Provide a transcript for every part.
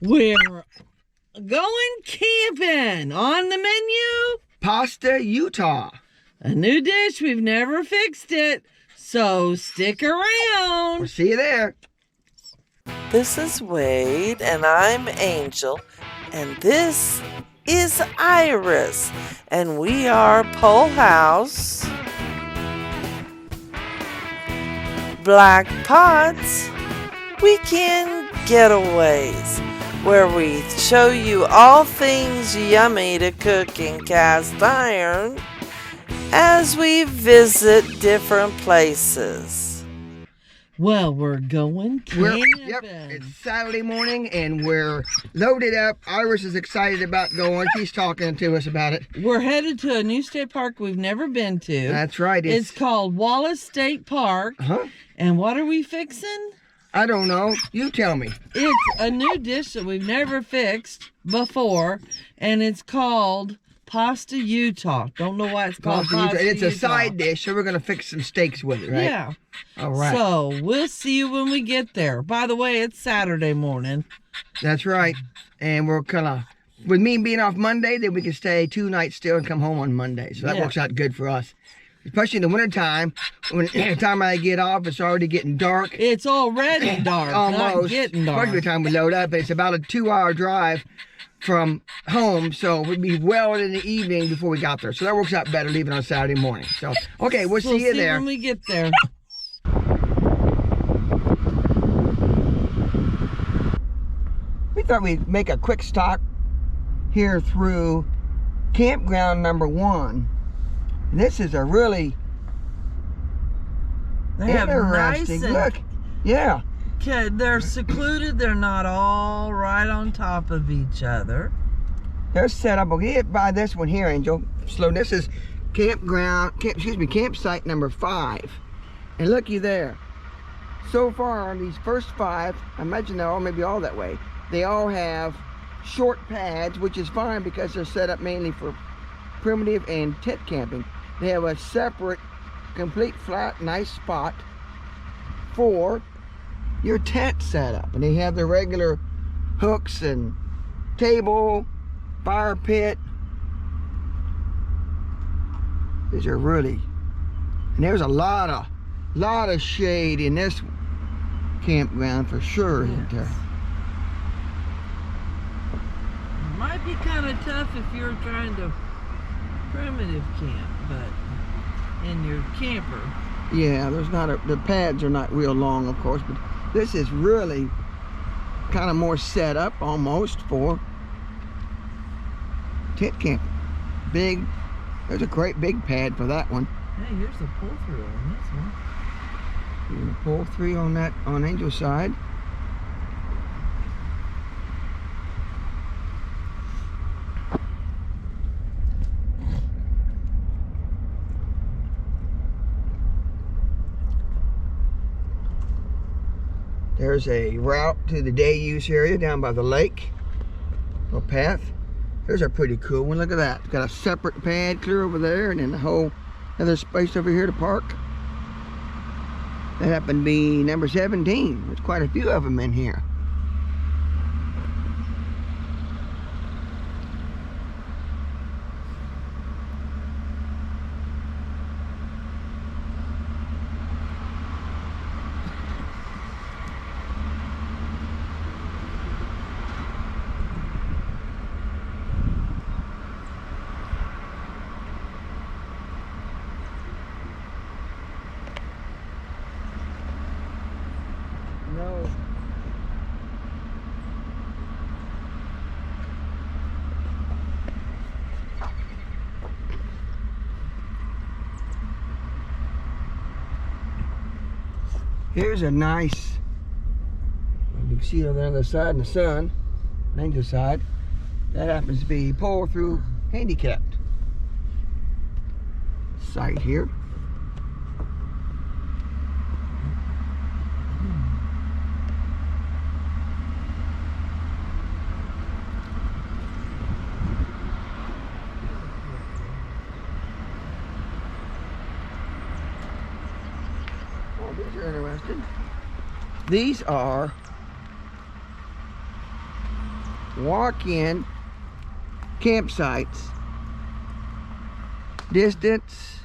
We're going camping. On the menu, Pasta, Utah. a new dish. We've never fixed it, so stick around. We'll see you there. This is Wade, and I'm Angel, and this is Iris, and we are Pole House, Black Pots, Weekend Getaways, where we show you all things yummy to cook in cast iron as we visit different places. Well, we're going camping. Yep, it's Saturday morning and we're loaded up. Iris is excited about going. She's talking to us about it. We're headed to a new state park we've never been to. That's right. It's called Wallace State Park. Uh-huh. And what are we fixing? I don't know. You tell me. It's a new dish that we've never fixed before, and it's called Pasta Utah. Don't know why it's called Pasta And it's a Utah. side dish, so we're going to fix some steaks with it, right? Yeah. All right. So we'll see you when we get there. By the way, it's Saturday morning. That's right. And we're kind of, with me being off Monday, then we can stay 2 nights still and come home on Monday. So that works out good for us. Especially in the wintertime, when the time I get off, it's already getting dark. It's already dark. Almost. Not getting dark. Especially by the time we load up. It's about a 2-hour drive from home, so we'd be well in the evening before we got there. So that works out better leaving on Saturday morning. So, okay, we'll see you there. When we get there. We thought we'd make a quick stop here through campground number 1. This is a really interesting look. Yeah. Okay, they're secluded. They're not all right on top of each other. They're set up. We'll get by this one here, Angel. Slow. This is campsite number 5. And looky there. So far on these first 5, I imagine they're all maybe all that way. They all have short pads, which is fine because they're set up mainly for primitive and tent camping. They have a separate, complete flat, nice spot for your tent setup. And they have the regular hooks and table, fire pit. These are really, and there's a lot of shade in this campground for sure. Isn't there? It might be kind of tough if you're trying to primitive camp, but in your camper. Yeah, the pads are not real long, of course, but this is really kind of more set up almost for tent camping. Big, there's a great big pad for that one. Hey, here's a pull through on this one. You're gonna pull 3 on that on Angel's side. There's a route to the day use area down by the lake. A path. There's a pretty cool one. Look at that. It's got a separate pad clear over there, and then the whole other space over here to park. That happened to be number 17. There's quite a few of them in here. No. Here's a nice, you can see on the other side in the sun, Angel's side, that happens to be pull through handicapped site here. These are interesting. These are walk-in campsites. Distance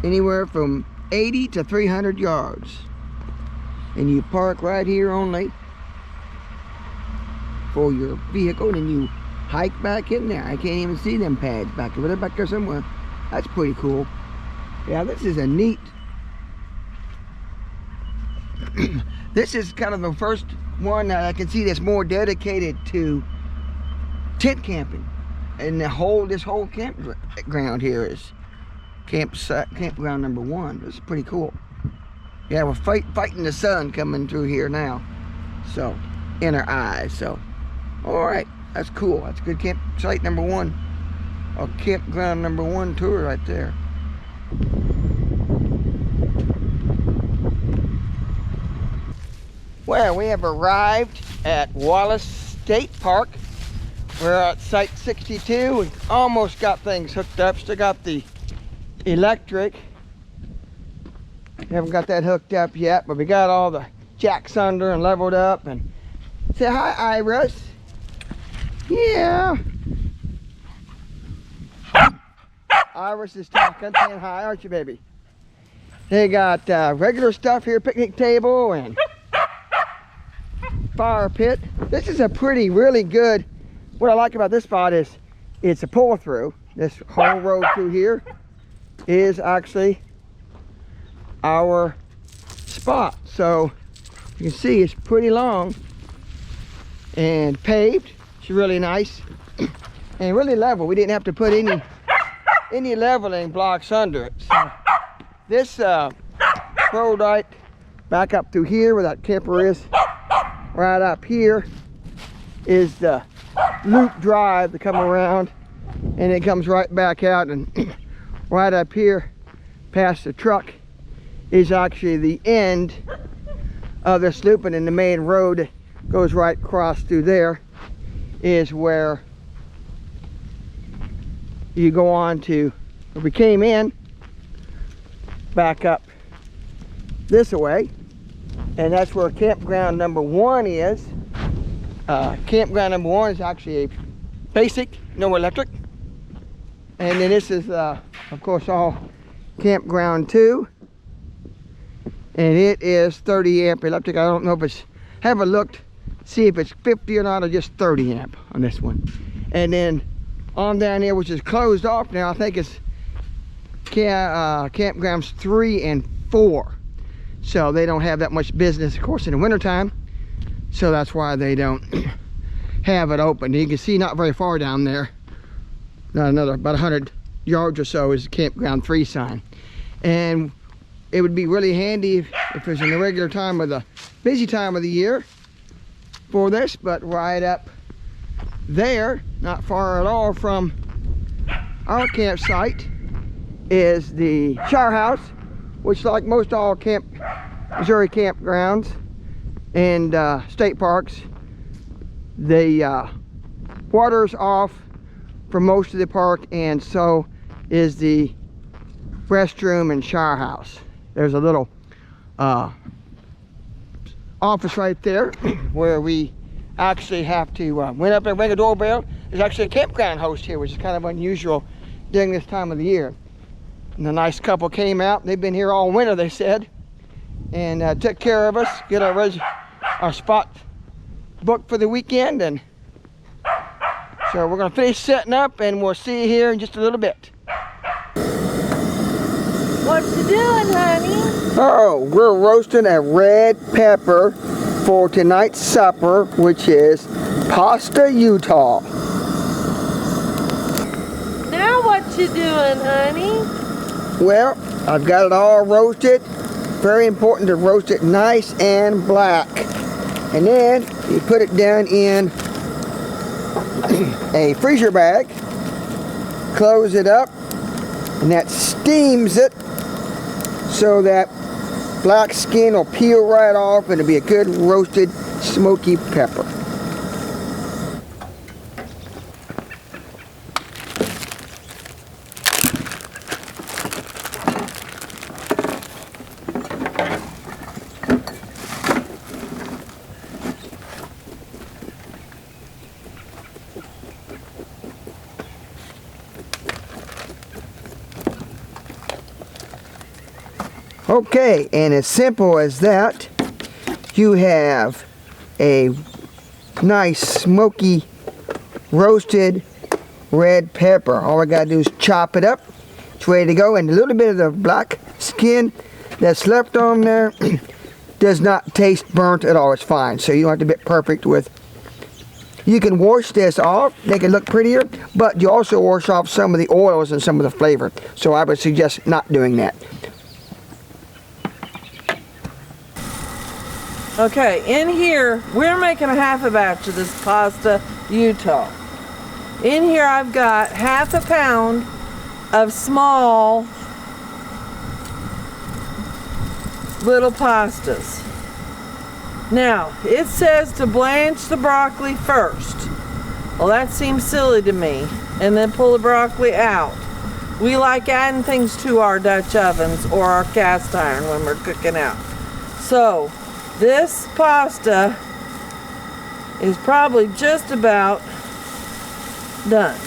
anywhere from 80 to 300 yards. And you park right here only for your vehicle, and you hike back in there. I can't even see them pads back there, but they're back there somewhere. That's pretty cool. Yeah, this is a neat. This is kind of the first one that I can see that's more dedicated to tent camping. And this whole campground here is campground number 1. This is pretty cool. Yeah, we're fighting the sun coming through here now. So, in our eyes. So, all right, that's cool. That's a good campsite number 1. Or campground number 1 tour right there. Well, we have arrived at Wallace State Park. We're at site 62. We almost got things hooked up. Still got the electric. We haven't got that hooked up yet, but we got all the jacks under and leveled up. And say hi, Iris. Yeah. Iris is talking, saying hi, aren't you, baby? They got regular stuff here, picnic table and fire pit. This is a really good. What I like about this spot is it's a pull through. This whole road through here is actually our spot. So you can see it's pretty long and paved. It's really nice and really level. We didn't have to put any leveling blocks under it. So this road right back up through here where that camper is, right up here is the loop drive to come around, and it comes right back out, and right up here past the truck is actually the end of this loop, and then the main road goes right across through there is where you go on to where we came in, back up this way, and that's where campground number 1 is. Campground number 1 is actually a basic, no electric. And then this is, of course, all campground 2. And it is 30 amp electric. I don't know if it's, haven't looked, see if it's 50 or not, or just 30 amp on this one. And then on down here, which is closed off now, I think it's campgrounds 3 and 4. So they don't have that much business, of course, in the wintertime. So that's why they don't have it open. You can see not very far down there, not another, about 100 yards or so is the campground 3 sign. And it would be really handy if it was in the regular time of the busy time of the year for this, but right up there, not far at all from our campsite, is the shower house, which, like most all Missouri campgrounds and state parks, the water's off for most of the park, and so is the restroom and shower house. There's a little office right there where we actually have to went up and ring a doorbell. There's actually a campground host here, which is kind of unusual during this time of the year. And a nice couple came out. They've been here all winter, they said, and took care of us, get our spot booked for the weekend. And so we're gonna finish setting up, and we'll see you here in just a little bit. What you doing, honey? Oh, we're roasting a red pepper for tonight's supper, which is pasta Utah. Now what you doing, honey? Well, I've got it all roasted. Very important to roast it nice and black. And then you put it down in a freezer bag, close it up, and that steams it so that black skin will peel right off, and it'll be a good roasted smoky pepper. Okay, and as simple as that, you have a nice smoky roasted red pepper. All I gotta do is chop it up. It's ready to go, and a little bit of the black skin that's left on there does not taste burnt at all. It's fine, so you don't have to be perfect with. You can wash this off, make it look prettier, but you also wash off some of the oils and some of the flavor. So I would suggest not doing that. Okay, in here, we're making a half a batch of this pasta Utah. In here I've got half a pound of small little pastas. Now, it says to blanch the broccoli first. Well, that seems silly to me. And then pull the broccoli out. We like adding things to our Dutch ovens or our cast iron when we're cooking out. So, this pasta is probably just about done.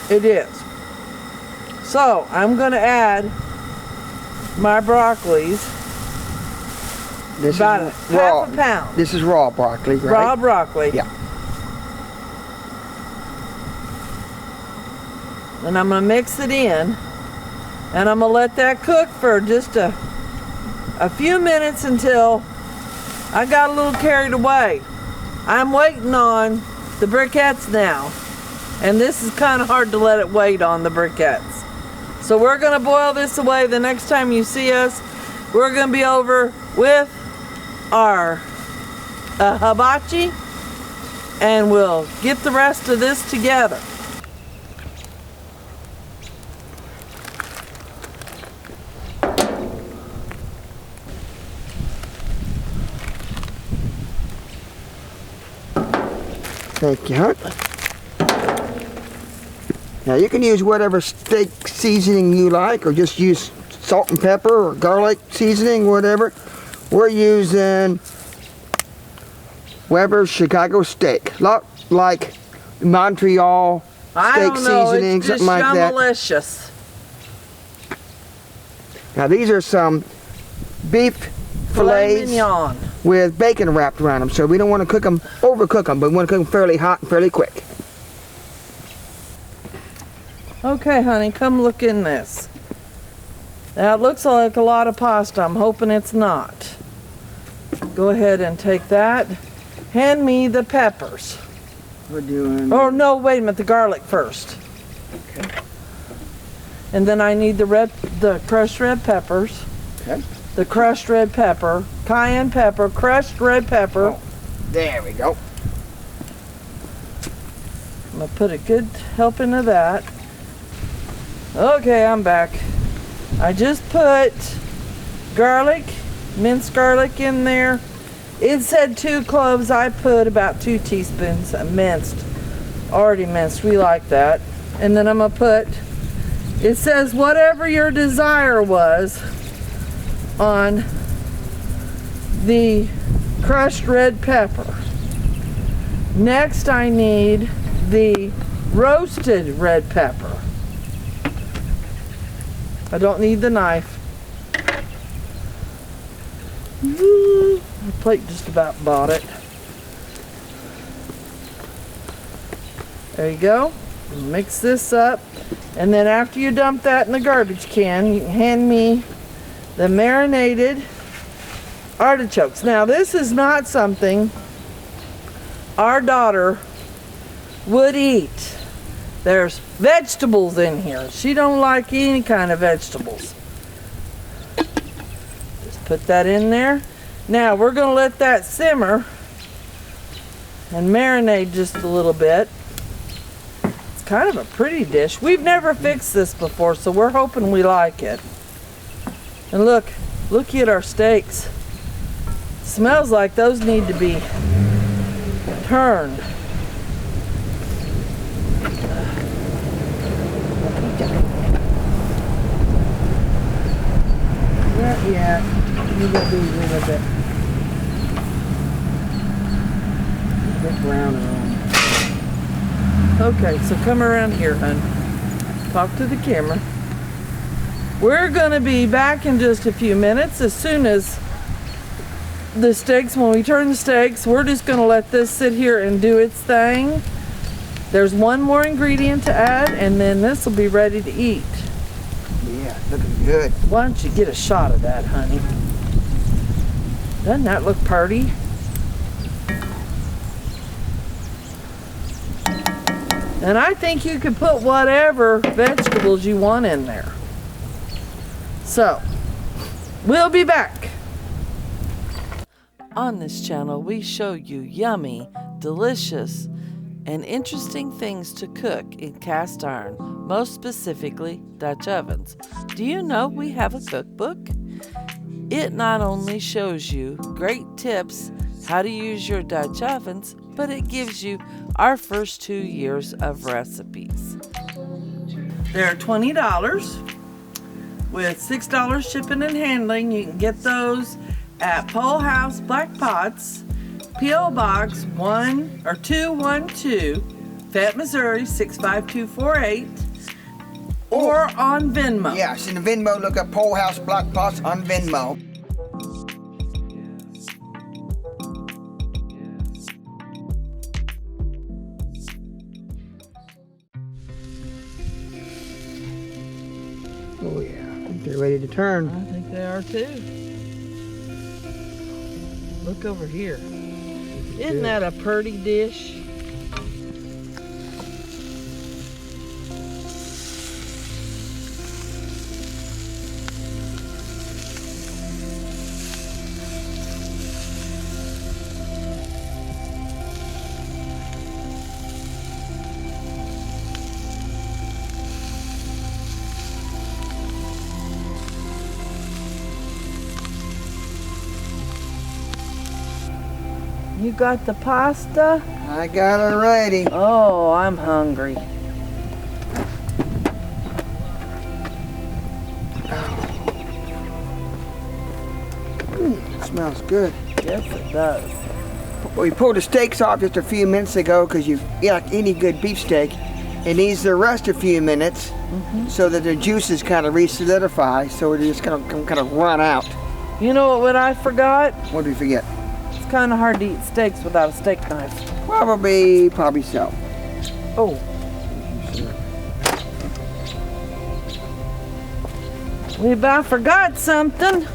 It is. So, I'm going to add my broccolis. This about is half raw. a pound. This is raw broccoli, right? Raw broccoli. Yeah. And I'm going to mix it in. And I'm going to let that cook for just a few minutes until I got a little carried away. I'm waiting on the briquettes now. And this is kind of hard to let it wait on the briquettes. So we're going to boil this away. The next time you see us, we're going to be over with our hibachi, and we'll get the rest of this together. Thank you, Hunt. Now you can use whatever steak seasoning you like, or just use salt and pepper or garlic seasoning, whatever. We're using Weber's Chicago steak, lot like Montreal steak seasoning, something like that. Delicious. Now these are some beef Filet fillets mignon. with bacon wrapped around them, so we don't want to cook them, overcook them, but we want to cook them fairly hot and fairly quick. Okay, honey, come look in this. Now it looks like a lot of pasta. I'm hoping it's not. Go ahead and take that. Hand me the peppers. We're doing. Oh no, wait a minute, the garlic first. Okay. And then I need the crushed red peppers. Okay. The crushed red pepper, cayenne pepper, crushed red pepper. Oh, there we go. I'm gonna put a good helping of that. Okay, I'm back. I just put garlic, minced garlic in there. It said 2 cloves. I put about 2 teaspoons of minced, already minced. We like that. And then I'm gonna put, it says whatever your desire was on the crushed red pepper. Next I need the roasted red pepper. I don't need the knife. The plate just about bought it. There you go. Mix this up. And then after you dump that in the garbage can, you can hand me the marinated artichokes. Now this is not something our daughter would eat. There's vegetables in here. She don't like any kind of vegetables. Just put that in there. Now we're gonna let that simmer and marinate just a little bit. It's kind of a pretty dish. We've never fixed this before, so we're hoping we like it. And look at our steaks. Smells like those need to be turned. Not yet. We're gonna do a little bit browner on. Okay, so come around here, hon. Talk to the camera. We're gonna be back in just a few minutes. As soon as the steaks, when we turn the steaks, we're just gonna let this sit here and do its thing. There's one more ingredient to add, and then this will be ready to eat. Yeah, looking good. Why don't you get a shot of that, honey? Doesn't that look pretty? And I think you could put whatever vegetables you want in there. So, we'll be back. On this channel, we show you yummy, delicious, and interesting things to cook in cast iron, most specifically Dutch ovens. Do you know we have a cookbook? It not only shows you great tips how to use your Dutch ovens, but it gives you our first 2 years of recipes. They're $20 with $6 shipping and handling. You can get those at Pole House Black Pots, P.O. Box 212, Fayette, Missouri 65248, or on Venmo. Yes, in the Venmo, look up Pole House Black Pots on Venmo. Oh yeah, I think they're ready to turn. I think they are too. Look over here. Isn't that a pretty dish? You got the pasta? I got her ready. Oh, I'm hungry. It smells good. Yes, it does. We pulled the steaks off just a few minutes ago because like any good beef steak, it needs to rest a few minutes so that the juices kind of re-solidify, so they're just going to kind of run out. You know what I forgot? What did we forget? It's kind of hard to eat steaks without a steak knife. Probably so. Oh. We about forgot something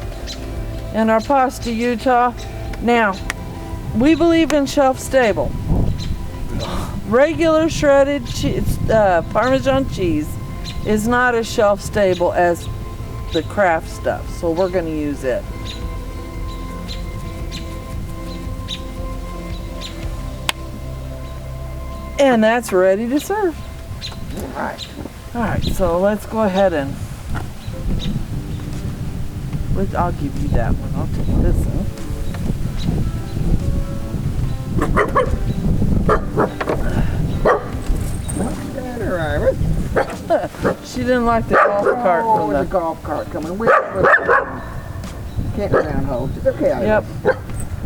in our pasta, Utah. Now, we believe in shelf stable. Regular shredded cheese, Parmesan cheese is not as shelf stable as the Kraft stuff, so we're going to use it. And that's ready to serve. All right, so let's go ahead and I'll give you that one. I'll take this one. She didn't like the golf cart. Oh, the golf cart coming. Campground hose. It's okay, Iris. Yep.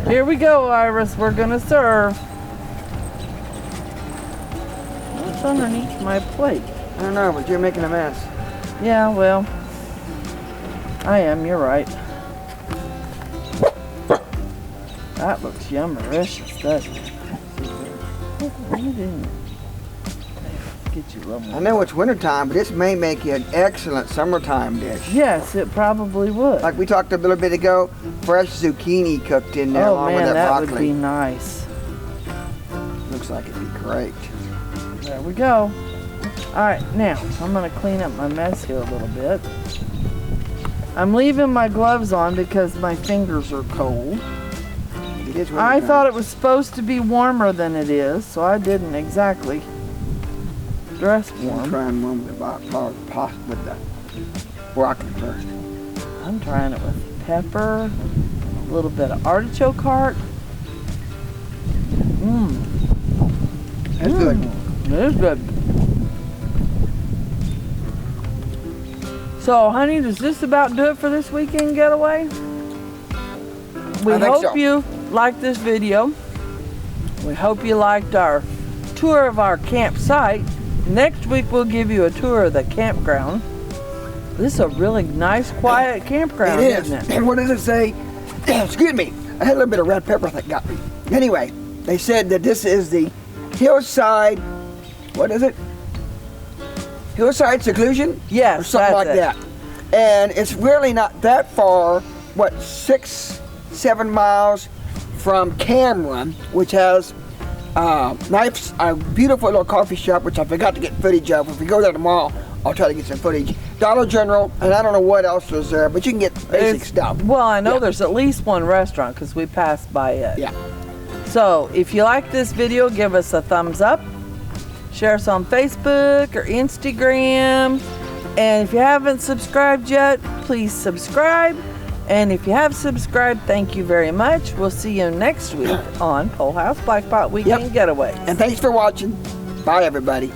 Here we go, Iris. We're gonna serve. What's underneath my plate? I don't know, but you're making a mess. Yeah, well, I am. You're right. That looks yummericious, doesn't it? Get you a little more. I know it's wintertime, but this may make you an excellent summertime dish. Yes, it probably would. Like we talked a little bit ago, fresh zucchini cooked in there along with that broccoli. That would be nice. Looks like it'd be great. There we go. All right, now I'm gonna clean up my mess here a little bit. I'm leaving my gloves on because my fingers are cold. I thought it was supposed to be warmer than it is, so I didn't exactly dress warm. I'm trying one with the broccoli first. I'm trying it with pepper, a little bit of artichoke heart. That's good. It is good. So, honey, does this about do it for this weekend getaway? We hope you liked this video. We hope you liked our tour of our campsite. Next week we'll give you a tour of the campground. This is a really nice, quiet campground, It is. isn't it? And what does it say? Excuse me. I had a little bit of red pepper that got me. Anyway, they said that this is the hillside, what is it? Hillside seclusion? Yes, or something like that's that. And it's really not that far, what, 6-7 miles from Cameron, which has a beautiful little coffee shop, which I forgot to get footage of. If we go there tomorrow, I'll try to get some footage. Dollar General, and I don't know what else was there, but you can get basic stuff. Well, I know Yeah. there's at least one restaurant because we passed by it. Yeah. So if you like this video, give us a thumbs up. Share us on Facebook or Instagram. And if you haven't subscribed yet, please subscribe. And if you have subscribed, thank you very much. We'll see you next week on Pole House Black Pot Weekend Getaway. And thanks for watching. Bye, everybody.